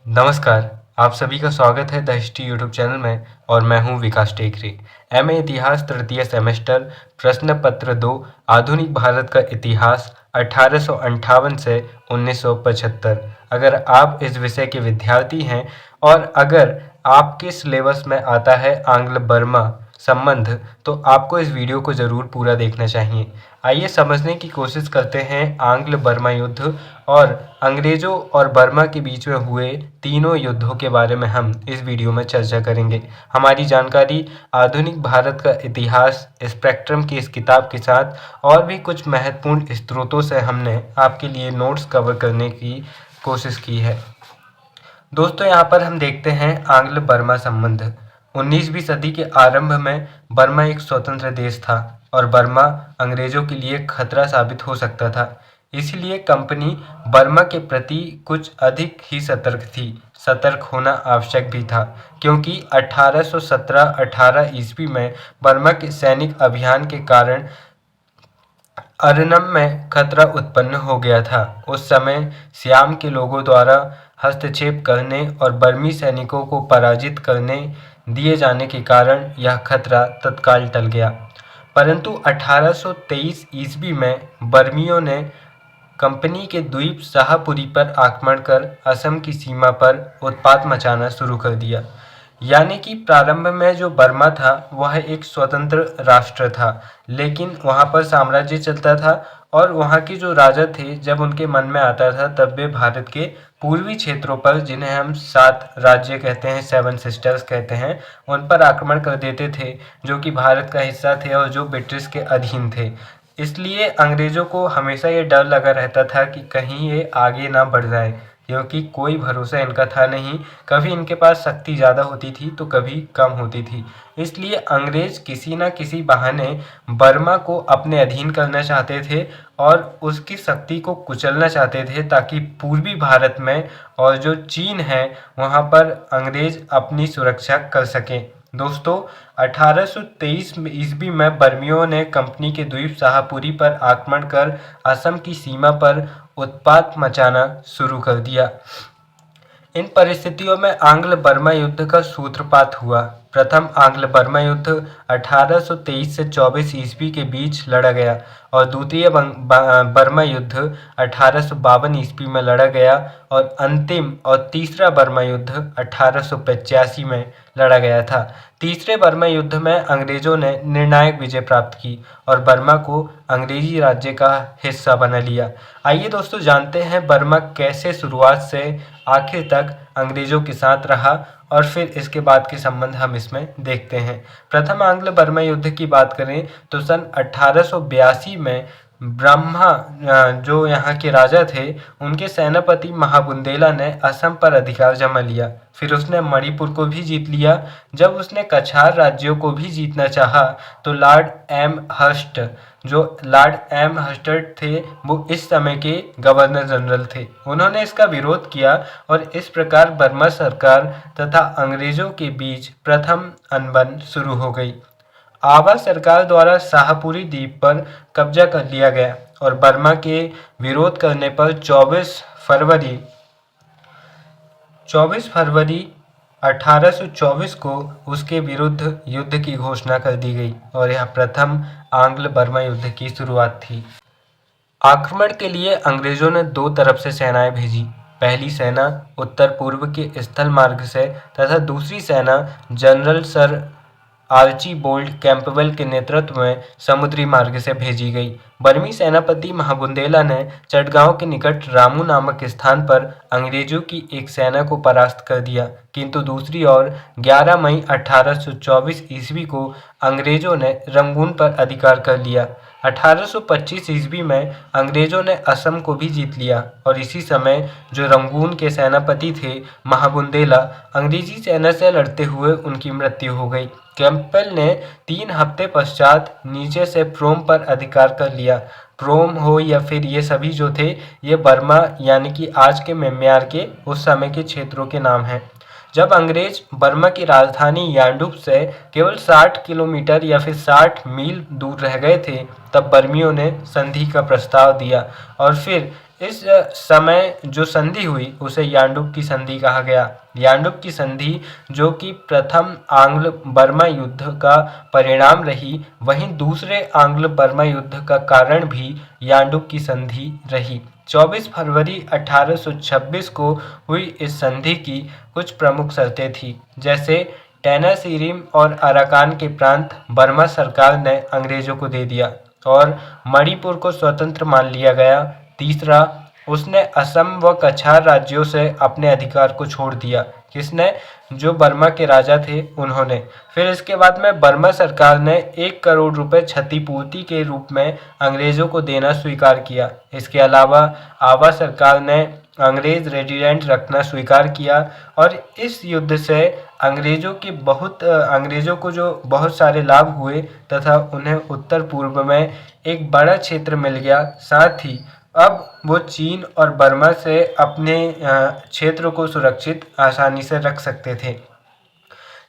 नमस्कार, आप सभी का स्वागत है द हिस्ट्री यूट्यूब चैनल में और मैं हूं विकास टेकरे। एमए इतिहास तृतीय सेमेस्टर प्रश्न पत्र 2 आधुनिक भारत का इतिहास 1858 से 1975। अगर आप इस विषय के विद्यार्थी हैं और अगर आपके सिलेबस में आता है आंग्ल बर्मा संबंध तो आपको इस वीडियो को ज़रूर पूरा देखना चाहिए। आइए समझने की कोशिश करते हैं आंग्ल बर्मा युद्ध और अंग्रेज़ों और बर्मा के बीच में हुए तीनों युद्धों के बारे में हम इस वीडियो में चर्चा करेंगे। हमारी जानकारी आधुनिक भारत का इतिहास स्पेक्ट्रम की इस किताब के साथ और भी कुछ महत्वपूर्ण स्रोतों से हमने आपके लिए नोट्स कवर करने की कोशिश की है। दोस्तों यहाँ पर हम देखते हैं आंग्ल बर्मा संबंध। 19वीं सदी के आरंभ में बर्मा एक स्वतंत्र देश था और बर्मा अंग्रेजों के लिए खतरा साबित हो सकता था। इसलिए कंपनी बर्मा के प्रति कुछ अधिक ही सतर्क थी। सतर्क होना आवश्यक भी था क्योंकि 1817-18 ईस्वी में बर्मा के सैनिक अभियान के कारण अरनम में खतरा उत्पन्न हो गया था। उस समय सियाम के लोगों द्वारा हस्तक्षेप करने और बर्मी सैनिकों को पराजित करने दिए जाने के कारण यह खतरा तत्काल टल गया। परंतु 1823 ईस्वी में बर्मियों ने कंपनी के द्वीप शाहपुरी पर आक्रमण कर असम की सीमा पर उत्पात मचाना शुरू कर दिया। यानी कि प्रारंभ में जो बर्मा था वह एक स्वतंत्र राष्ट्र था, लेकिन वहाँ पर साम्राज्य चलता था और वहाँ के जो राजा थे जब उनके मन में आता था तब वे भारत के पूर्वी क्षेत्रों पर, जिन्हें हम 7 राज्य कहते हैं, 7 सिस्टर्स कहते हैं, उन पर आक्रमण कर देते थे जो कि भारत का हिस्सा थे और जो ब्रिटिश के अधीन थे। इसलिए अंग्रेज़ों को हमेशा ये डर लगा रहता था कि कहीं ये आगे ना बढ़ जाए, क्योंकि कोई भरोसा इनका था नहीं। कभी इनके पास शक्ति ज़्यादा होती थी तो कभी कम होती थी। इसलिए अंग्रेज़ किसी न किसी बहाने बर्मा को अपने अधीन करना चाहते थे और उसकी शक्ति को कुचलना चाहते थे ताकि पूर्वी भारत में और जो चीन है वहाँ पर अंग्रेज़ अपनी सुरक्षा कर सकें। दोस्तों 1823 ईस्वी में बर्मियों ने कंपनी के द्वीप शाहपुरी पर आक्रमण कर असम की सीमा पर उत्पात मचाना शुरू कर दिया। इन परिस्थितियों में आंग्ल बर्मा युद्ध का सूत्रपात हुआ। प्रथम आंग्ल बर्मा युद्ध 1823 से 24 ईस्वी के बीच लड़ा गया और द्वितीय बर्मा युद्ध 1852 ईस्वी में लड़ा गया और अंतिम और तीसरा बर्मा युद्ध 1885 में लड़ा गया था। तीसरे बर्मा युद्ध में अंग्रेजों ने निर्णायक विजय प्राप्त की और बर्मा को अंग्रेजी राज्य का हिस्सा बना लिया। आइए दोस्तों जानते हैं बर्मा कैसे शुरुआत से आखिर तक अंग्रेजों के साथ रहा और फिर इसके बाद के संबंध हम इसमें देखते हैं। प्रथम आंग्ल बर्मा युद्ध की बात करें तो सन 1882 में ब्रह्मा जो यहाँ के राजा थे उनके सेनापति महाबुंदेला ने असम पर अधिकार जमा लिया। फिर उसने मणिपुर को भी जीत लिया। जब उसने कछार राज्यों को भी जीतना चाहा तो लॉर्ड एम हर्स्टर्ड थे, वो इस समय के गवर्नर जनरल थे, उन्होंने इसका विरोध किया और इस प्रकार बर्मा सरकार तथा अंग्रेजों के बीच प्रथम अनबन शुरू हो गई। आवा सरकार द्वारा शाहपुरी द्वीप पर कब्जा कर लिया गया और बर्मा के विरोध करने पर 24 फरवरी 1824 को उसके विरुद्ध युद्ध की घोषणा कर दी गई और यह प्रथम आंग्ल बर्मा युद्ध की शुरुआत थी। आक्रमण के लिए अंग्रेजों ने दो तरफ से सेनाएं भेजी। पहली सेना उत्तर पूर्व के स्थल मार्ग से तथा दूसरी सेना जनरल सर आर्चीबोल्ड कैंपबेल के नेतृत्व में समुद्री मार्ग से भेजी गई। बर्मी सेनापति महाबुंदेला ने चटगांव के निकट रामू नामक स्थान पर अंग्रेजों की एक सेना को परास्त कर दिया, किंतु दूसरी ओर 11 मई 1824 ईस्वी को अंग्रेजों ने रंगून पर अधिकार कर लिया। 1825 ईस्वी में अंग्रेजों ने असम को भी जीत लिया और इसी समय जो रंगून के सेनापति थे महाबुंदेला, अंग्रेजी सेना से लड़ते हुए उनकी मृत्यु हो गई। कैंपबेल ने 3 हफ्ते पश्चात नीचे से प्रोम पर अधिकार कर लिया। प्रोम हो या फिर ये सभी जो थे ये बर्मा यानी कि आज के म्यांमार के उस समय के क्षेत्रों के नाम हैं। जब अंग्रेज बर्मा की राजधानी यांडूप से केवल 60 किलोमीटर या फिर 60 मील दूर रह गए थे तब बर्मियों ने संधि का प्रस्ताव दिया और फिर इस समय जो संधि हुई उसे यांडुप की संधि कहा गया। यांडुप की संधि जो कि प्रथम आंग्ल बर्मा युद्ध का परिणाम रही, वहीं दूसरे आंग्ल बर्मा युद्ध का कारण भी यांडुप की संधि रही। 24 फरवरी 1826 को हुई इस संधि की कुछ प्रमुख शर्तें थी, जैसे टेनासिरीम और अराकान के प्रांत बर्मा सरकार ने अंग्रेजों को दे दिया और मणिपुर को स्वतंत्र मान लिया गया। तीसरा, उसने असम व कछार राज्यों से अपने अधिकार को छोड़ दिया। किसने? जो बर्मा के राजा थे उन्होंने। फिर इसके बाद में बर्मा सरकार ने 1 करोड़ रुपए क्षतिपूर्ति के रूप में अंग्रेजों को देना स्वीकार किया। इसके अलावा आवा सरकार ने अंग्रेज रेजिडेंट रखना स्वीकार किया और इस युद्ध से अंग्रेजों को जो बहुत सारे लाभ हुए तथा उन्हें उत्तर पूर्व में एक बड़ा क्षेत्र मिल गया। साथ ही अब वो चीन और बर्मा से अपने क्षेत्र को सुरक्षित आसानी से रख सकते थे।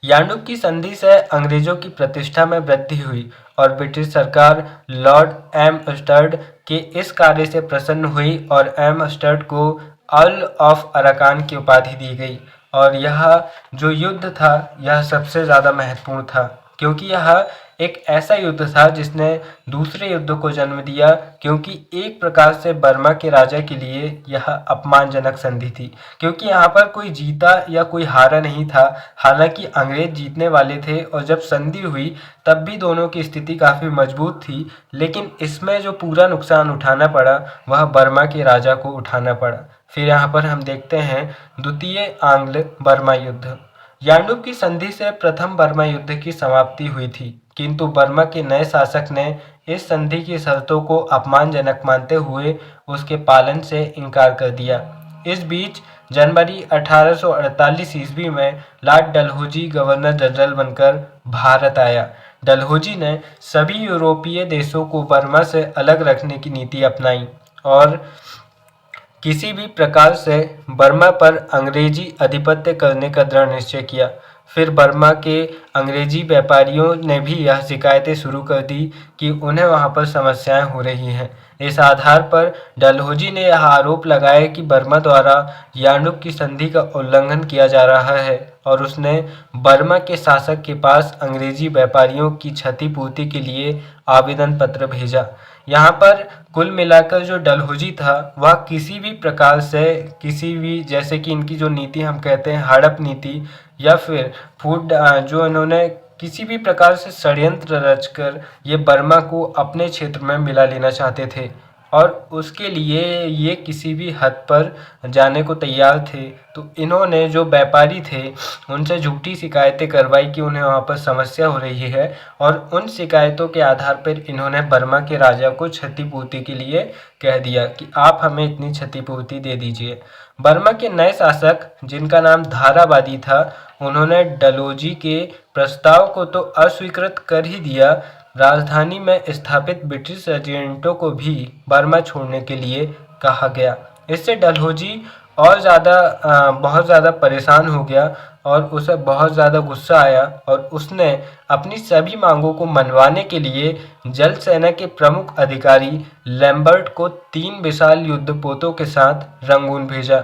यांडुप की संधि से अंग्रेजों की प्रतिष्ठा में वृद्धि हुई और ब्रिटिश सरकार लॉर्ड एमस्टर्ड के इस कार्य से प्रसन्न हुई और एमस्टर्ड को अर्ल ऑफ अराकान की उपाधि दी गई। और यह जो युद्ध था यह सबसे ज़्यादा महत्वपूर्ण था, क्योंकि यह एक ऐसा युद्ध था जिसने दूसरे युद्ध को जन्म दिया, क्योंकि एक प्रकार से बर्मा के राजा के लिए यह अपमानजनक संधि थी, क्योंकि यहाँ पर कोई जीता या कोई हारा नहीं था। हालांकि अंग्रेज जीतने वाले थे और जब संधि हुई तब भी दोनों की स्थिति काफ़ी मजबूत थी, लेकिन इसमें जो पूरा नुकसान उठाना पड़ा वह बर्मा के राजा को उठाना पड़ा। फिर यहाँ पर हम देखते हैं द्वितीय आंग्ल बर्मा युद्ध। यांडुप की संधि से प्रथम बर्मा युद्ध की समाप्ति हुई थी, किंतु बर्मा के नए शासक ने इस संधि की शर्तों को अपमानजनक मानते हुए उसके पालन से इनकार कर दिया। इस बीच जनवरी 1848 ईस्वी में लॉर्ड डलहौजी गवर्नर जनरल बनकर भारत आया। डलहौजी ने सभी यूरोपीय देशों को बर्मा से अलग रखने की नीति अपनाई और किसी भी प्रकार से बर्मा पर अंग्रेजी आधिपत्य करने का दृढ़ निश्चय किया। फिर बर्मा के अंग्रेजी व्यापारियों ने भी यह शिकायतें शुरू कर दी कि उन्हें वहां पर समस्याएं हो रही हैं। इस आधार पर डलहौजी ने यह आरोप लगाया कि बर्मा द्वारा यांडुप की संधि का उल्लंघन किया जा रहा है और उसने बर्मा के शासक के पास अंग्रेजी व्यापारियों की क्षतिपूर्ति के लिए आवेदन पत्र भेजा। यहाँ पर कुल मिलाकर जो डलहौजी था वह किसी भी प्रकार से जैसे कि इनकी जो नीति हम कहते हैं हड़प नीति, या फिर जो इन्होंने किसी भी प्रकार से षड्यंत्र रचकर ये बर्मा को अपने क्षेत्र में मिला लेना चाहते थे और उसके लिए ये किसी भी हद पर जाने को तैयार थे। तो इन्होंने जो व्यापारी थे उनसे झूठी शिकायतें करवाई कि उन्हें वहाँ पर समस्या हो रही है और उन शिकायतों के आधार पर इन्होंने बर्मा के राजा को क्षतिपूर्ति के लिए कह दिया कि आप हमें इतनी क्षतिपूर्ति दे दीजिए। बर्मा के नए शासक, जिनका नाम धारावादी था, उन्होंने डलहौजी के प्रस्ताव को तो अस्वीकृत कर ही दिया, राजधानी में स्थापित ब्रिटिश रेजिडेंटों को भी बर्मा छोड़ने के लिए कहा गया। इससे डलहौजी और बहुत ज़्यादा परेशान हो गया और उसे बहुत ज़्यादा गुस्सा आया और उसने अपनी सभी मांगों को मनवाने के लिए जल सेना के प्रमुख अधिकारी लैम्बर्ट को 3 विशाल युद्धपोतों के साथ रंगून भेजा।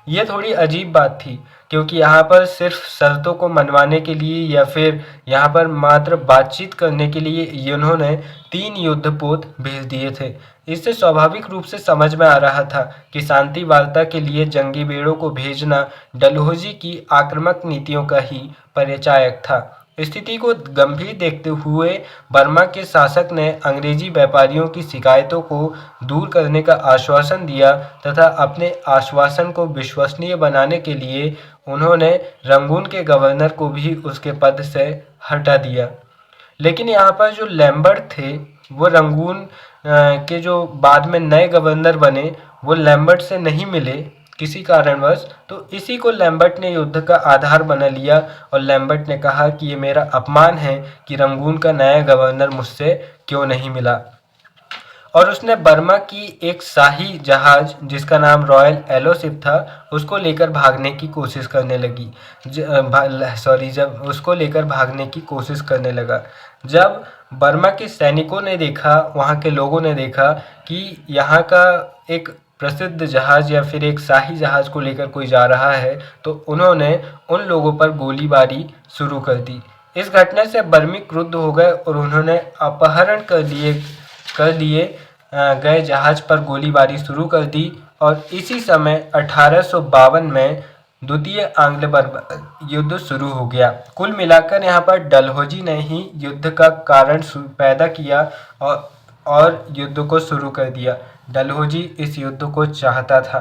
ये थोड़ी अजीब बात थी, क्योंकि यहाँ पर सिर्फ शर्तों को मनवाने के लिए या फिर यहाँ पर मात्र बातचीत करने के लिए इन्होंने 3 युद्धपोत भेज दिए थे। इससे स्वाभाविक रूप से समझ में आ रहा था कि शांति वार्ता के लिए जंगी बेड़ों को भेजना डलहौजी की आक्रामक नीतियों का ही परिचायक था। स्थिति को गंभीर देखते हुए बर्मा के शासक ने अंग्रेजी व्यापारियों की शिकायतों को दूर करने का आश्वासन दिया तथा अपने आश्वासन को विश्वसनीय बनाने के लिए उन्होंने रंगून के गवर्नर को भी उसके पद से हटा दिया। लेकिन यहाँ पर जो लैम्बर्ट थे वो रंगून के जो बाद में नए गवर्नर बने वो लैम्बर्ट से नहीं मिले किसी कारणवश, तो इसी को लैम्बर्ट ने युद्ध का आधार बना लिया और लैम्बर्ट ने कहा कि ये मेरा अपमान है कि रंगून का नया गवर्नर मुझसे क्यों नहीं मिला। और उसने बर्मा की एक शाही जहाज जिसका नाम रॉयल एलोशिप था उसको लेकर भागने की कोशिश करने लगा। जब बर्मा के सैनिकों ने देखा, वहाँ के लोगों ने देखा कि यहाँ का एक प्रसिद्ध जहाज या फिर एक शाही जहाज को लेकर कोई जा रहा है तो उन्होंने उन लोगों पर गोलीबारी शुरू कर दी। इस घटना से बर्मी क्रुद्ध हो गए और उन्होंने अपहरण कर लिए गए जहाज पर गोलीबारी शुरू कर दी और इसी समय 1852 में द्वितीय आंग्ल बर्मा युद्ध शुरू हो गया। कुल मिलाकर यहाँ पर डलहौजी ने ही युद्ध का कारण पैदा किया और युद्ध को शुरू कर दिया। डलहौजी इस युद्ध को चाहता था।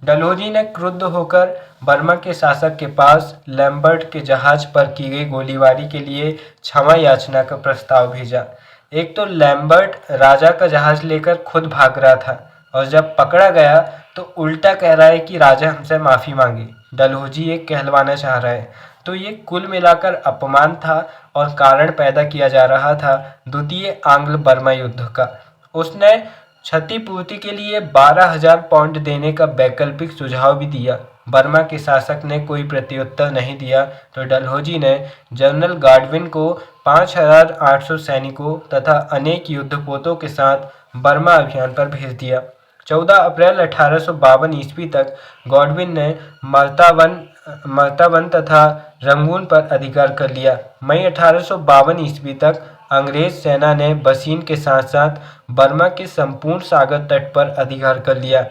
डलहौजी ने क्रुद्ध होकर बर्मा के शासक के पास लैम्बर्ट के जहाज पर की गई गोलीबारी के लिए क्षमा याचना का प्रस्ताव भेजा। एक तो लैम्बर्ट राजा का जहाज लेकर खुद भाग रहा था और जब पकड़ा गया तो उल्टा कह रहा है कि राजा हमसे माफ़ी मांगे। डलहौजी ये कहलवाना चाह रहा है। तो ये कुल मिलाकर अपमान था और कारण पैदा किया जा रहा था द्वितीय आंग्ल बर्मा युद्ध का। उसने क्षतिपूर्ति के लिए 12,000 पाउंड देने का वैकल्पिक सुझाव भी दिया। बर्मा के शासक ने कोई प्रत्युत्तर नहीं दिया तो डलहौजी ने जनरल गाडविन को 5,800 सैनिकों तथा अनेक युद्धपोतों के साथ बर्मा अभियान पर भेज दिया। 14 अप्रैल 1852 ईस्वी तक गॉडविन ने मर्तावन तथा रंगून पर अधिकार कर लिया। मई 1852 ईस्वी तक अंग्रेज सेना ने बसीन के साथ साथ बर्मा के संपूर्ण सागर तट पर अधिकार कर लिया।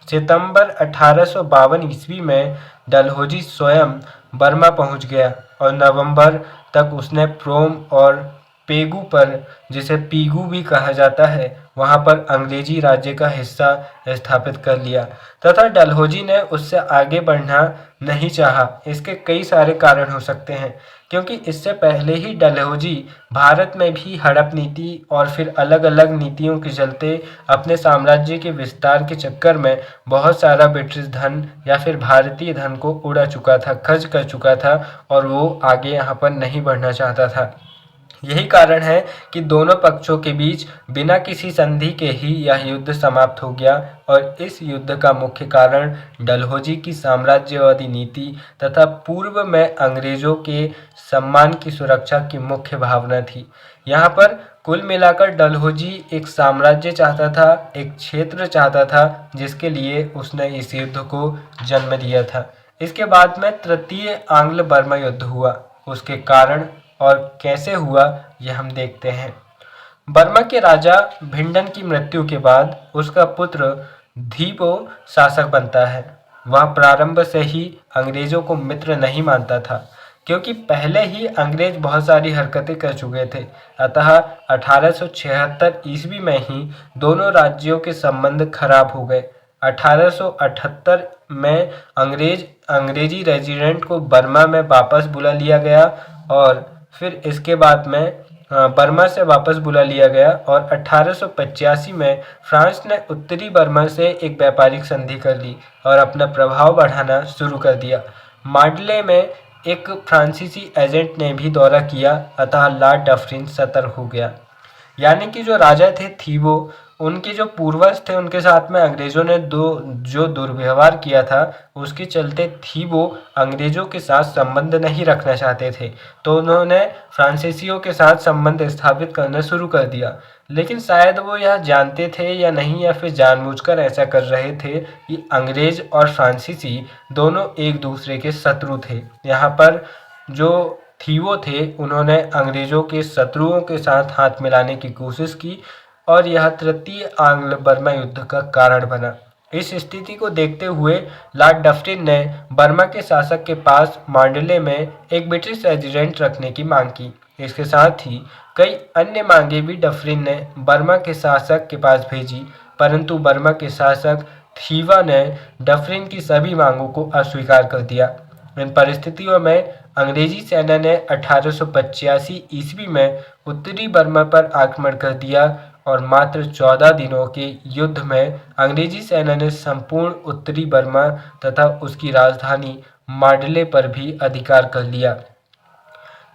सितंबर 1852 ईस्वी में डलहौजी स्वयं बर्मा पहुंच गया और नवंबर तक उसने प्रोम और पेगू पर, जिसे पीगू भी कहा जाता है, वहां पर अंग्रेजी राज्य का हिस्सा स्थापित कर लिया तथा डलहौजी ने उससे आगे बढ़ना नहीं चाहा। इसके कई सारे कारण हो सकते हैं क्योंकि इससे पहले ही डलहौजी भारत में भी हड़प नीति और फिर अलग अलग नीतियों के चलते अपने साम्राज्य के विस्तार के चक्कर में बहुत सारा ब्रिटिश धन या फिर भारतीय धन को उड़ा चुका था, खर्च कर चुका था और वो आगे यहाँ पर नहीं बढ़ना चाहता था। यही कारण है कि दोनों पक्षों के बीच बिना किसी संधि के ही यह युद्ध समाप्त हो गया और इस युद्ध का मुख्य कारण डलहौजी की साम्राज्यवादी नीति तथा पूर्व में अंग्रेजों के सम्मान की सुरक्षा की मुख्य भावना थी। यहाँ पर कुल मिलाकर डलहौजी एक साम्राज्य चाहता था, एक क्षेत्र चाहता था जिसके लिए उसने इस युद्ध को जन्म दिया था। इसके बाद में तृतीय आंग्ल बर्मा युद्ध हुआ। उसके कारण और कैसे हुआ यह हम देखते हैं। बर्मा के राजा भिंडन की मृत्यु के बाद उसका पुत्र धीबो शासक बनता है। वह प्रारंभ से ही अंग्रेजों को मित्र नहीं मानता था क्योंकि पहले ही अंग्रेज बहुत सारी हरकतें कर चुके थे। अतः 1876 ईस्वी में ही दोनों राज्यों के संबंध खराब हो गए। 1878 में अंग्रेजी रेजिडेंट को बर्मा में वापस बुला लिया गया और फिर इसके बाद में बर्मा से वापस बुला लिया गया और 1885 में फ्रांस ने उत्तरी बर्मा से एक व्यापारिक संधि कर ली और अपना प्रभाव बढ़ाना शुरू कर दिया। मांडले में एक फ्रांसीसी एजेंट ने भी दौरा किया, अतः लॉर्ड डफरिन सतर्क हो गया। यानी कि जो राजा थे थीबो, उनके जो पूर्वज थे उनके साथ में अंग्रेजों ने जो दुर्व्यवहार किया था उसके चलते थीबो अंग्रेजों के साथ संबंध नहीं रखना चाहते थे तो उन्होंने फ्रांसीसियों के साथ संबंध स्थापित करना शुरू कर दिया। लेकिन शायद वो यह जानते थे या नहीं या फिर जानबूझकर ऐसा कर रहे थे कि अंग्रेज और फ्रांसीसी दोनों एक दूसरे के शत्रु थे। यहाँ पर जो थीवो थे उन्होंने अंग्रेजों के शत्रुओं के साथ हाथ मिलाने की कोशिश की और यह तृतीय आंग्ल बर्मा युद्ध का कारण बना। इस स्थिति को देखते हुए लॉर्ड डफरिन ने बर्मा के शासक के पास मांडले में एक ब्रिटिश रेजिडेंट रखने की मांग की। इसके साथ ही कई अन्य मांगे भी डफरिन ने बर्मा के शासक के पास भेजी, परंतु बर्मा के शासक थीवा ने डफरिन की सभी मांगों को अस्वीकार कर दिया। इन परिस्थितियों में अंग्रेजी सेना ने 1885 ईस्वी में उत्तरी बर्मा पर आक्रमण कर दिया और मात्र 14 दिनों के युद्ध में अंग्रेजी सेना ने संपूर्ण उत्तरी बर्मा तथा उसकी राजधानी मांडले पर भी अधिकार कर लिया।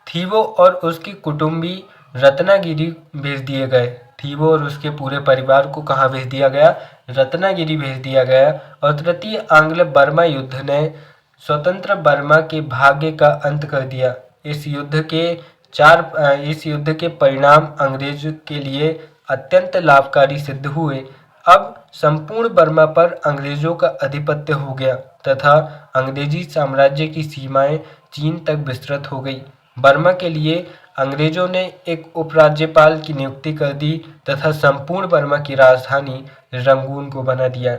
थीवो और उसकी कुटुंबी रत्नागिरी भेज दिए गए। थीवो और उसके पूरे परिवार को कहाँ भेज दिया गया? रत्नागिरी भेज दिया गया और तृतीय आंग्ल बर्मा युद्ध ने स्वतंत्र बर्मा के भाग्य का अंत कर दिया। इस युद्ध के परिणाम अंग्रेज के लिए अत्यंत लाभकारी सिद्ध हुए। अब संपूर्ण बर्मा पर अंग्रेजों का आधिपत्य हो गया तथा अंग्रेजी साम्राज्य की सीमाएं चीन तक विस्तृत हो गई। बर्मा के लिए अंग्रेजों ने एक उपराज्यपाल की नियुक्ति कर दी तथा संपूर्ण बर्मा की राजधानी रंगून को बना दिया।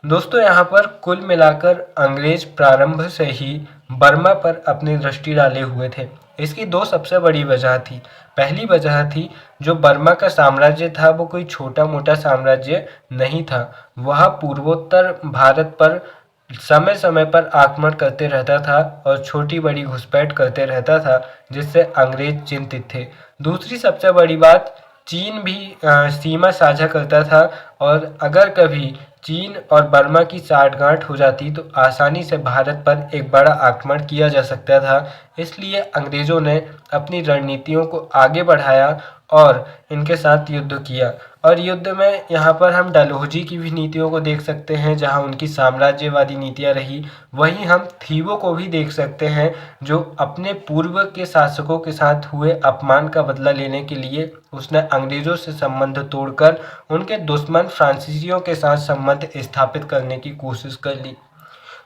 दोस्तों, यहाँ पर कुल मिलाकर अंग्रेज प्रारंभ से ही बर्मा पर अपनी दृष्टि डाले हुए थे। इसकी दो सबसे बड़ी वजह थी। पहली वजह थी, जो बर्मा का साम्राज्य था वो कोई छोटा मोटा साम्राज्य नहीं था। वह पूर्वोत्तर भारत पर समय समय पर आक्रमण करते रहता था और छोटी बड़ी घुसपैठ करते रहता था, जिससे अंग्रेज चिंतित थे। दूसरी सबसे बड़ी बात, चीन भी सीमा साझा करता था और अगर कभी चीन और बर्मा की साठगांठ हो जाती तो आसानी से भारत पर एक बड़ा आक्रमण किया जा सकता था। इसलिए अंग्रेज़ों ने अपनी रणनीतियों को आगे बढ़ाया और इनके साथ युद्ध किया। और युद्ध में यहाँ पर हम डलहौजी की भी नीतियों को देख सकते हैं, जहाँ उनकी साम्राज्यवादी नीतियाँ रही। वहीं हम थीवों को भी देख सकते हैं, जो अपने पूर्व के शासकों के साथ हुए अपमान का बदला लेने के लिए उसने अंग्रेज़ों से संबंध तोड़कर उनके दुश्मन फ्रांसीसियों के साथ संबंध स्थापित करने की कोशिश कर ली।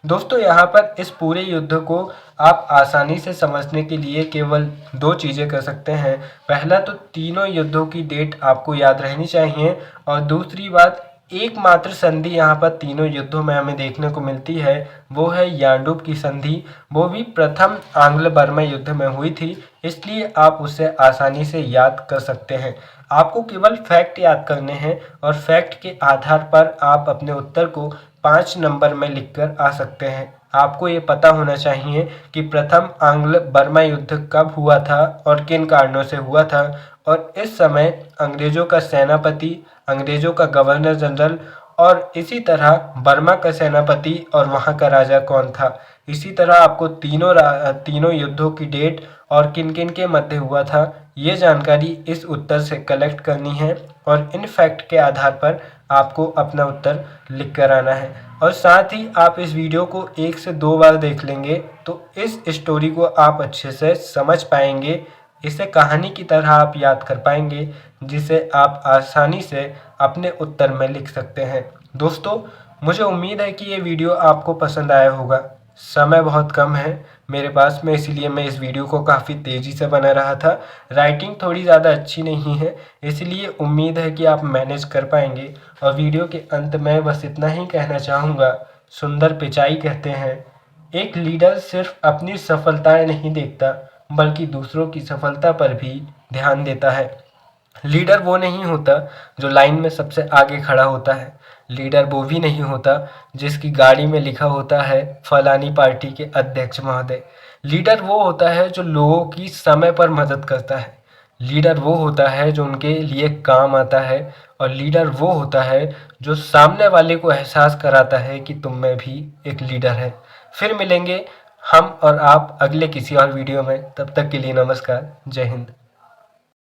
दोस्तों, यहाँ पर इस पूरे युद्ध को आप आसानी से समझने के लिए केवल दो चीज़ें कर सकते हैं। पहला तो तीनों युद्धों की डेट आपको याद रहनी चाहिए और दूसरी बात, एकमात्र संधि यहाँ पर तीनों युद्धों में हमें देखने को मिलती है, वो है यांडूब की संधि। वो भी प्रथम आंग्ल बर्मा युद्ध में हुई थी, इसलिए आप उसे आसानी से याद कर सकते हैं। आपको केवल फैक्ट याद करने हैं और फैक्ट के आधार पर आप अपने उत्तर को 5 नंबर में लिखकर आ सकते हैं। आपको ये पता होना चाहिए कि प्रथम आंग्ल बर्मा युद्ध कब हुआ था और किन कारणों से हुआ था, और इस समय अंग्रेज़ों का सेनापति, अंग्रेज़ों का गवर्नर जनरल और इसी तरह बर्मा का सेनापति और वहाँ का राजा कौन था। इसी तरह आपको तीनों युद्धों की डेट और किन किन के मध्य हुआ था, ये जानकारी इस उत्तर से कलेक्ट करनी है और इन फैक्ट के आधार पर आपको अपना उत्तर लिख कर आना है। और साथ ही आप इस वीडियो को 1 से 2 बार देख लेंगे तो इस स्टोरी को आप अच्छे से समझ पाएंगे। इसे कहानी की तरह आप याद कर पाएंगे, जिसे आप आसानी से अपने उत्तर में लिख सकते हैं। दोस्तों, मुझे उम्मीद है कि ये वीडियो आपको पसंद आया होगा। समय बहुत कम है मेरे पास में, इसीलिए मैं इस वीडियो को काफ़ी तेज़ी से बना रहा था। राइटिंग थोड़ी ज़्यादा अच्छी नहीं है, इसलिए उम्मीद है कि आप मैनेज कर पाएंगे। और वीडियो के अंत में बस इतना ही कहना चाहूँगा, सुंदर पिचाई कहते हैं, एक लीडर सिर्फ अपनी सफलताएं नहीं देखता बल्कि दूसरों की सफलता पर भी ध्यान देता है। लीडर वो नहीं होता जो लाइन में सबसे आगे खड़ा होता है। लीडर वो भी नहीं होता जिसकी गाड़ी में लिखा होता है फलानी पार्टी के अध्यक्ष महोदय। लीडर वो होता है जो लोगों की समय पर मदद करता है। लीडर वो होता है जो उनके लिए काम आता है और लीडर वो होता है जो सामने वाले को एहसास कराता है कि तुम में भी एक लीडर है। फिर मिलेंगे हम और आप अगले किसी और वीडियो में। तब तक के लिए नमस्कार। जय हिंद।